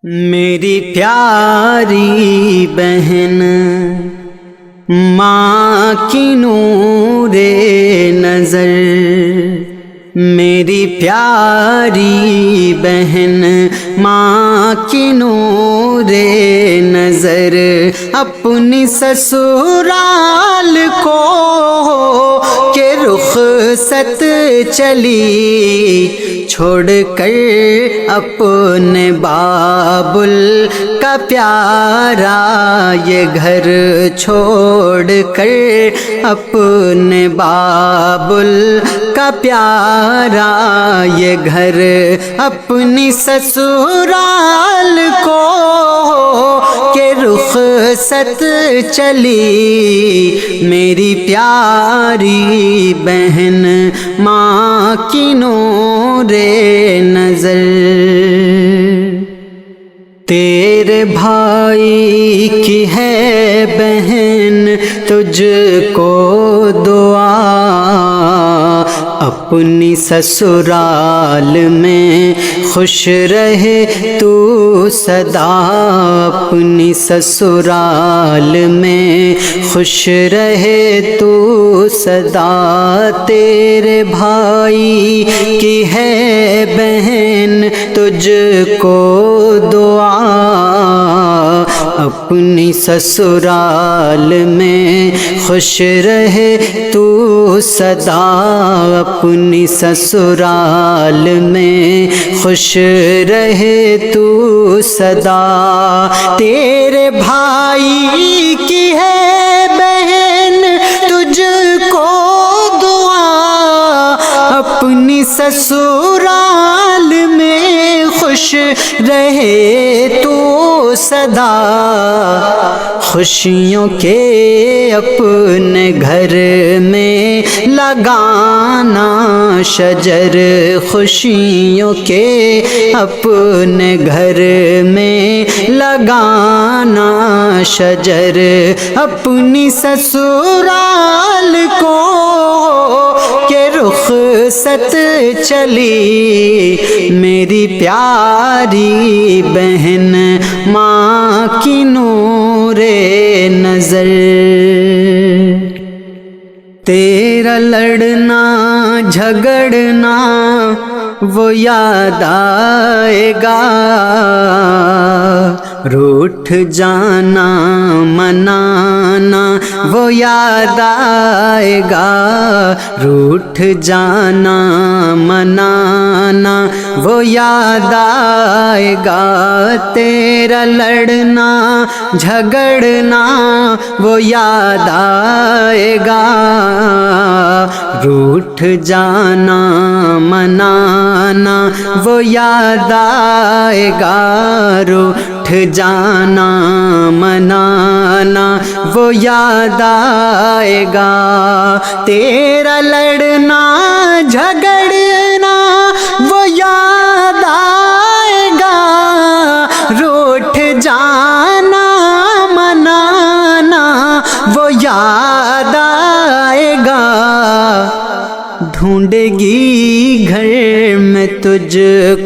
میری پیاری بہن ماں کی نور نظر، میری پیاری بہن ماں کی نور نظر، اپنی سسرال کو کہ رخصت چلی، چھوڑ کر اپنے بابل کا پیارا یہ گھر، چھوڑ کر اپنے بابل کا پیارا یہ گھر، اپنی سسرال کو کہ رخصت چلی، میری پیاری بہن ماں کی نور نظر۔ تیرے بھائی کی ہے بہن تجھ کو دعا، اپنی سسرال میں خوش رہے تو سدا، اپنی سسرال میں خوش رہے تو سدا، تیرے بھائی کی ہے بہن تجھ کو دعا، اپنی سسرال میں خوش رہے تو سدا، اپنی سسرال میں خوش رہے تو سدا، تیرے بھائی کی ہے بہن تجھ کو دعا، اپنی سسرال میں خوش رہے تو سدا، خوشیوں کے اپنے گھر میں لگانا شجر، خوشیوں کے اپنے گھر میں لگانا شجر، اپنی سسرال کو کہ رخصت چلی، میری پیاری بہن ماں کی نور نظر۔ تیرا لڑنا جھگڑنا وہ یاد آئے گا، روٹھ جانا منانا وہ یاد آئے گا، روٹھ جانا منانا وہ یاد آئے گا، تیرا لڑنا جھگڑنا وہ یاد آئے گا، روٹھ جانا منانا وہ یاد آئے گا، روٹھ جانا منانا وہ یاد آئے گا، تیرا لڑنا جھگڑنا وہ یاد آئے گا، روٹھ جانا منانا وہ یاد آئے گا، ڈھونڈے گی گھر میں تجھ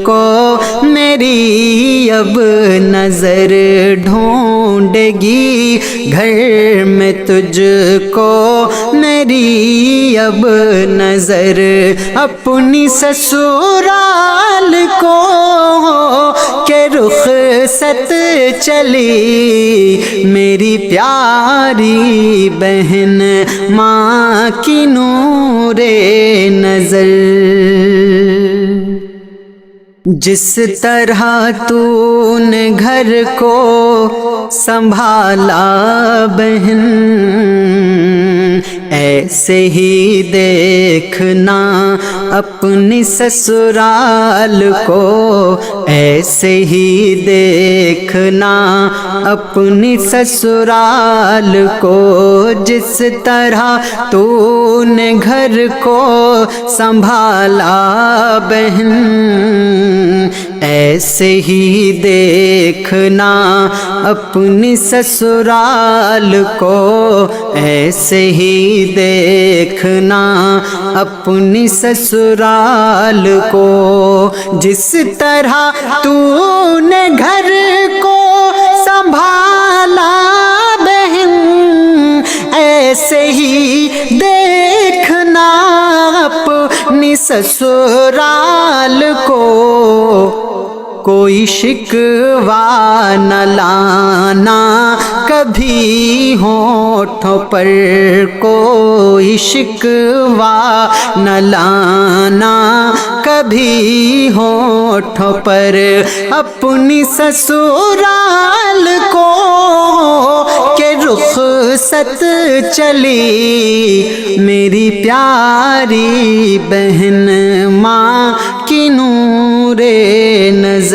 کو میری اب نظر، ڈھونڈے گی گھر میں تجھ کو میری اب نظر، اپنی سسرال کو کہ رخصت چلی، میری پیاری بہن ماں کی نور نظر۔ جس طرح تو نے گھر کو سنبھالا بہن، ایسے ہی دیکھنا اپنی سسرال کو، ایسے ہی دیکھنا اپنی سسرال کو، جس طرح تو نے گھر کو سنبھالا بہن، ایسے ہی دیکھنا اپنی سسرال کو، ایسے ہی دیکھنا اپنی سسرال کو، جس طرح تو نے گھر سسرال کو کوئی شکوہ نہ لانا کبھی ہونٹوں پر، کوئی شکوہ نہ لانا کبھی ہونٹوں پر، اپنی سسرال کو کہ رخصت چلی میری پیاری بہن ماں کی نور نظر۔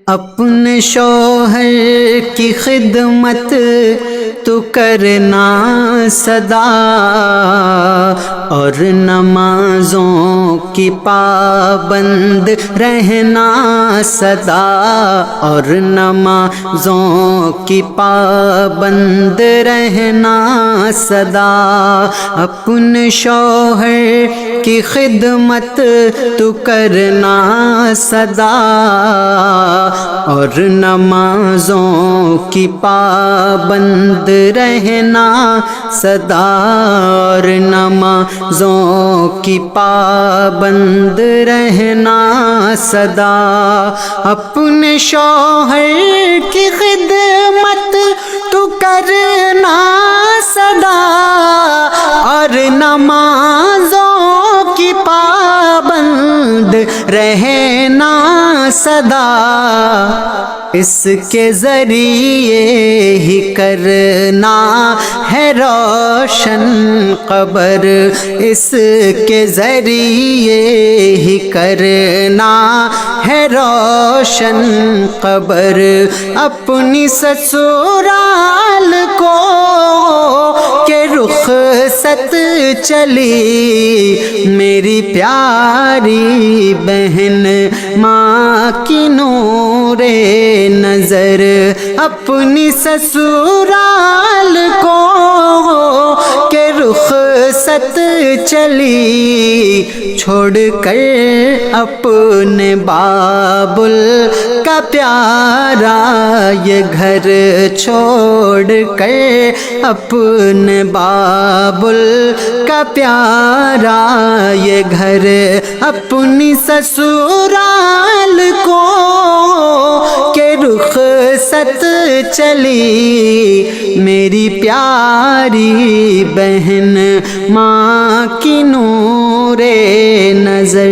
اپنے شوہر کی خدمت تو کرنا سدا، اور نمازوں کی پابند رہنا سدا، اور نمازوں کی پابند رہنا سدا۔ اپنے شوہر کی خدمت تو کرنا سدا، اور نمازوں کی پابند رہنا سدا، اور نمازوں کی پابند رہنا سدا۔ اپنے شوہر کی خدمت تو کرنا سدا، اور نمازوں کی پابند رہنا سدا۔ اس کے ذریعے ہی کرنا ہے روشن قبر، اس کے ذریعے ہی کرنا ہے روشن قبر۔ اپنی سسرال کو کہ رخصت چلی میری پیاری بہن ماں کی نور نظر۔ اپنی سسرال کو کہ رخصت چلی چھوڑ کر اپنے بابل کا پیارا یہ گھر، چھوڑ کر اپنے بابل کا پیارا یہ گھر، اپنی سسرال کو کہ رخصت چلی میری پیاری بہن ماں کی نور نظر۔